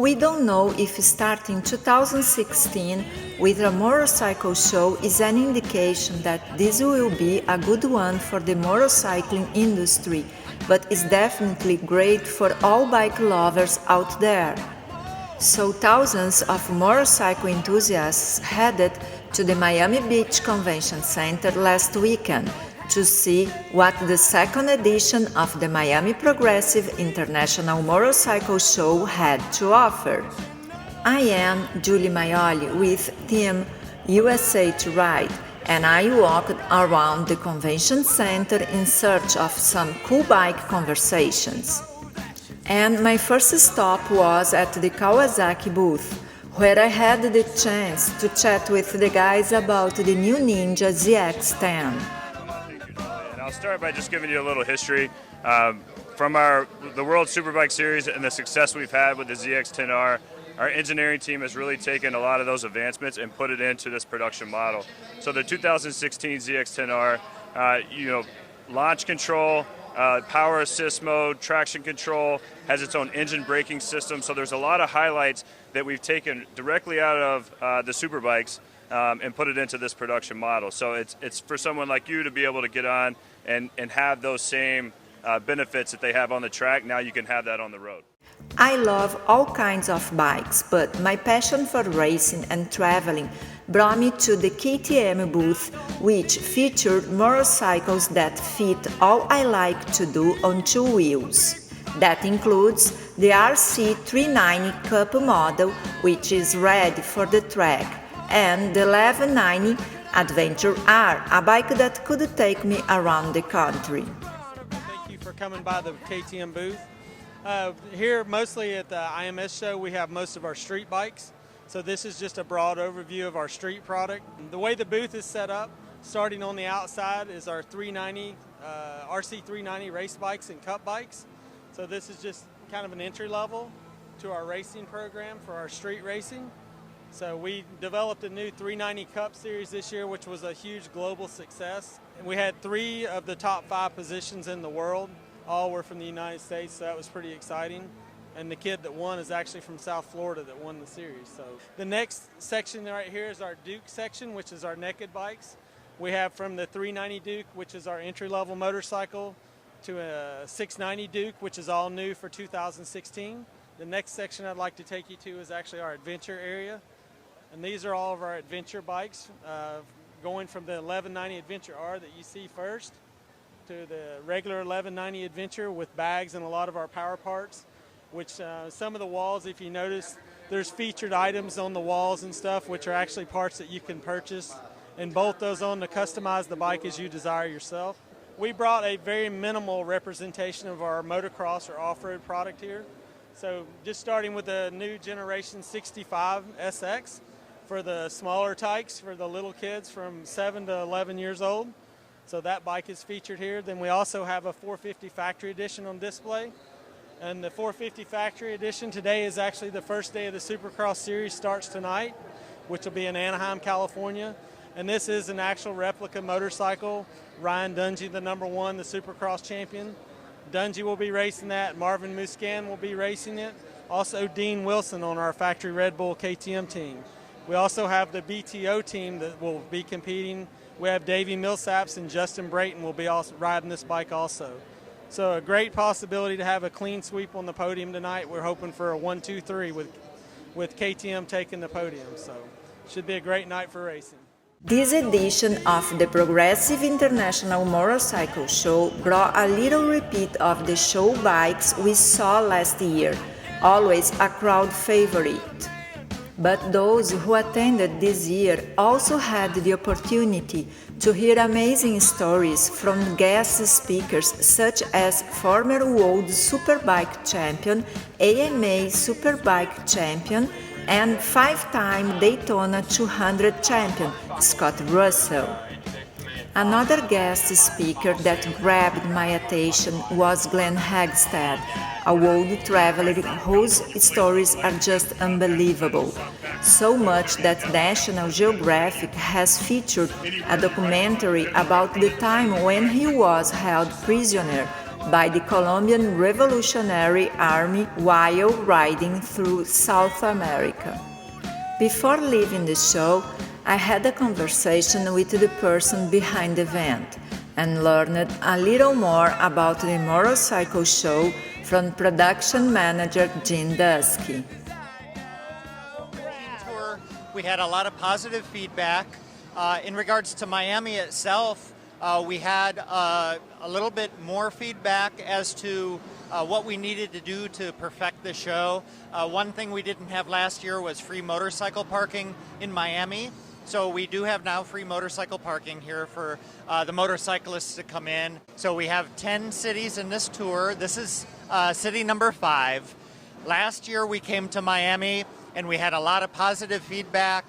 We don't know if starting 2016 with a motorcycle show is an indication that this will be a good one for the motorcycling industry, but it's definitely great for all bike lovers out there. So thousands of motorcycle enthusiasts headed to the Miami Beach Convention Center last weekend to see what the second edition of the Miami Progressive International Motorcycle Show had to offer. I am Julie Maioli with Team USA2Ride, and I walked around the convention center in search of some cool bike conversations. And my first stop was at the Kawasaki booth, where I had the chance to chat with the guys about the new Ninja ZX-10. I'll start by just giving you a little history from the World Superbike Series and the success we've had with the ZX-10R. Our engineering team has really taken a lot of those advancements and put it into this production model. So the 2016 ZX-10R, launch control, power assist mode, traction control, has its own engine braking system. So there's a lot of highlights that we've taken directly out of the superbikes and put it into this production model. So it's for someone like you to be able to get on and have those same benefits that they have on the track. Now you can have that on the road. I love all kinds of bikes, but my passion for racing and traveling brought me to the KTM booth, which featured motorcycles that fit all I like to do on two wheels. That includes the RC390 Cup model, which is ready for the track, and the 1190 Adventure R, a bike that could take me around the country. Thank you for coming by the KTM booth. Here, mostly at the IMS show, we have most of our street bikes. So this is just a broad overview of our street product. The way the booth is set up, starting on the outside, is our 390, RC390 race bikes and cup bikes. So this is just kind of an entry level to our racing program for our street racing. So we developed a new 390 Cup series this year, which was a huge global success. And we had 3 of the top 5 positions in the world. All were from the United States, so that was pretty exciting. And the kid that won is actually from South Florida that won the series. So the next section right here is our Duke section, which is our naked bikes. We have from the 390 Duke, which is our entry-level motorcycle, to a 690 Duke, which is all new for 2016. The next section I'd like to take you to is actually our adventure area. And these are all of our adventure bikes, going from the 1190 Adventure R that you see first to the regular 1190 Adventure with bags and a lot of our power parts, which some of the walls, if you notice, there's featured items on the walls and stuff, which are actually parts that you can purchase and bolt those on to customize the bike as you desire yourself. We brought a very minimal representation of our motocross or off-road product here. So just starting with the new generation 65 SX for the smaller tykes, for the little kids from 7 to 11 years old. So that bike is featured here. Then we also have a 450 Factory Edition on display. And the 450 Factory Edition today is actually the first day of the Supercross Series, starts tonight, which will be in Anaheim, California. And this is an actual replica motorcycle. Ryan Dungey, the #1, the Supercross champion. Dungey will be racing that. Marvin Muscan will be racing it. Also Dean Wilson on our factory Red Bull KTM team. We also have the BTO team that will be competing. We have Davey Millsaps and Justin Brayton will be also riding this bike also. So a great possibility to have a clean sweep on the podium tonight. We're hoping for a 1-2-3 with KTM taking the podium. So should be a great night for racing. This edition of the Progressive International Motorcycle Show brought a little repeat of the show bikes we saw last year, always a crowd favorite. But those who attended this year also had the opportunity to hear amazing stories from guest speakers such as former World Superbike Champion, AMA Superbike Champion, and 5-time Daytona 200 champion, Scott Russell. Another guest speaker that grabbed my attention was Glenn Hagstad, a world traveler whose stories are just unbelievable. So much that National Geographic has featured a documentary about the time when he was held prisoner by the Colombian Revolutionary Army while riding through South America. Before leaving the show, I had a conversation with the person behind the event and learned a little more about the motorcycle show from production manager Gene Dusky. Tour, we had a lot of positive feedback. In regards to Miami itself, we had a little bit more feedback as to what we needed to do to perfect the show. One thing we didn't have last year was free motorcycle parking in Miami. So we do have now free motorcycle parking here for the motorcyclists to come in. So we have 10 cities in this tour. This is city number 5. Last year we came to Miami and we had a lot of positive feedback.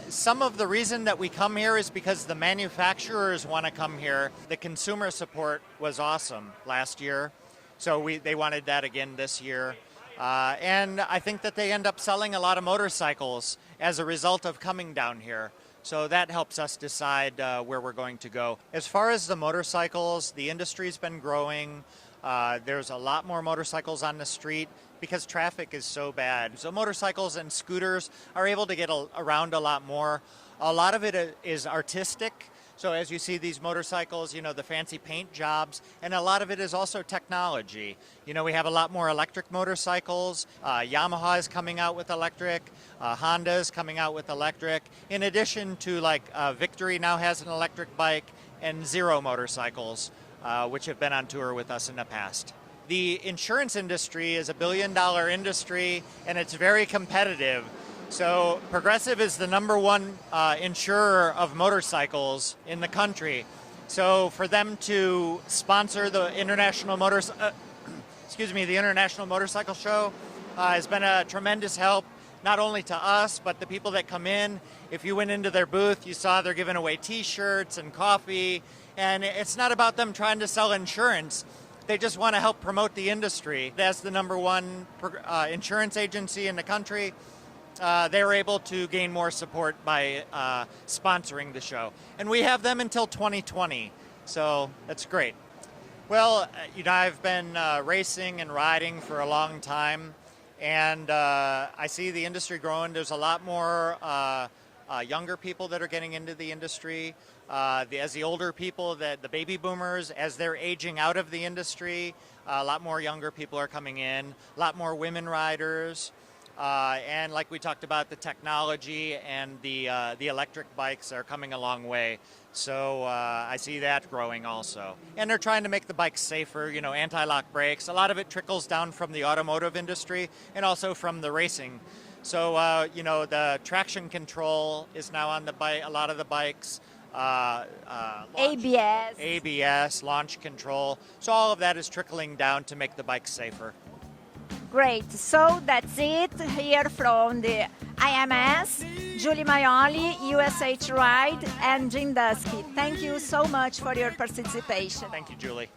Some of the reason that we come here is because the manufacturers want to come here. The consumer support was awesome last year, so they wanted that again this year. And I think that they end up selling a lot of motorcycles as a result of coming down here. So that helps us decide where we're going to go. As far as the motorcycles, the industry's been growing. There's a lot more motorcycles on the street because traffic is so bad. So motorcycles and scooters are able to get around a lot more. A lot of it is artistic. So as you see these motorcycles, you know, the fancy paint jobs, and a lot of it is also technology. You know, we have a lot more electric motorcycles. Yamaha is coming out with electric. Honda is coming out with electric. In addition to like Victory now has an electric bike, and Zero motorcycles, which have been on tour with us in the past. The insurance industry is a billion-dollar industry, and it's very competitive. So Progressive is the #1 insurer of motorcycles in the country. So for them to sponsor the International Motorcycle Show has been a tremendous help, not only to us, but the people that come in. If you went into their booth, you saw they're giving away T-shirts and coffee, and it's not about them trying to sell insurance. They just want to help promote the industry. As the #1 insurance agency in the country, they were able to gain more support by sponsoring the show. And we have them until 2020, so that's great. Well, you know, I've been racing and riding for a long time, and I see the industry growing. There's a lot more younger people that are getting into the industry. As the older people, the baby boomers, as they're aging out of the industry, a lot more younger people are coming in, a lot more women riders. And like we talked about, the technology and the electric bikes are coming a long way. So I see that growing also. And they're trying to make the bikes safer, you know, anti-lock brakes. A lot of it trickles down from the automotive industry and also from the racing. So, you know, the traction control is now on the bike, a lot of the bikes. ABS, launch control. So all of that is trickling down to make the bikes safer. Great. So that's it here from the IMS, Julie Maioli, USA2Ride, and Gene Dusky. Thank you so much for your participation. Thank you, Julie.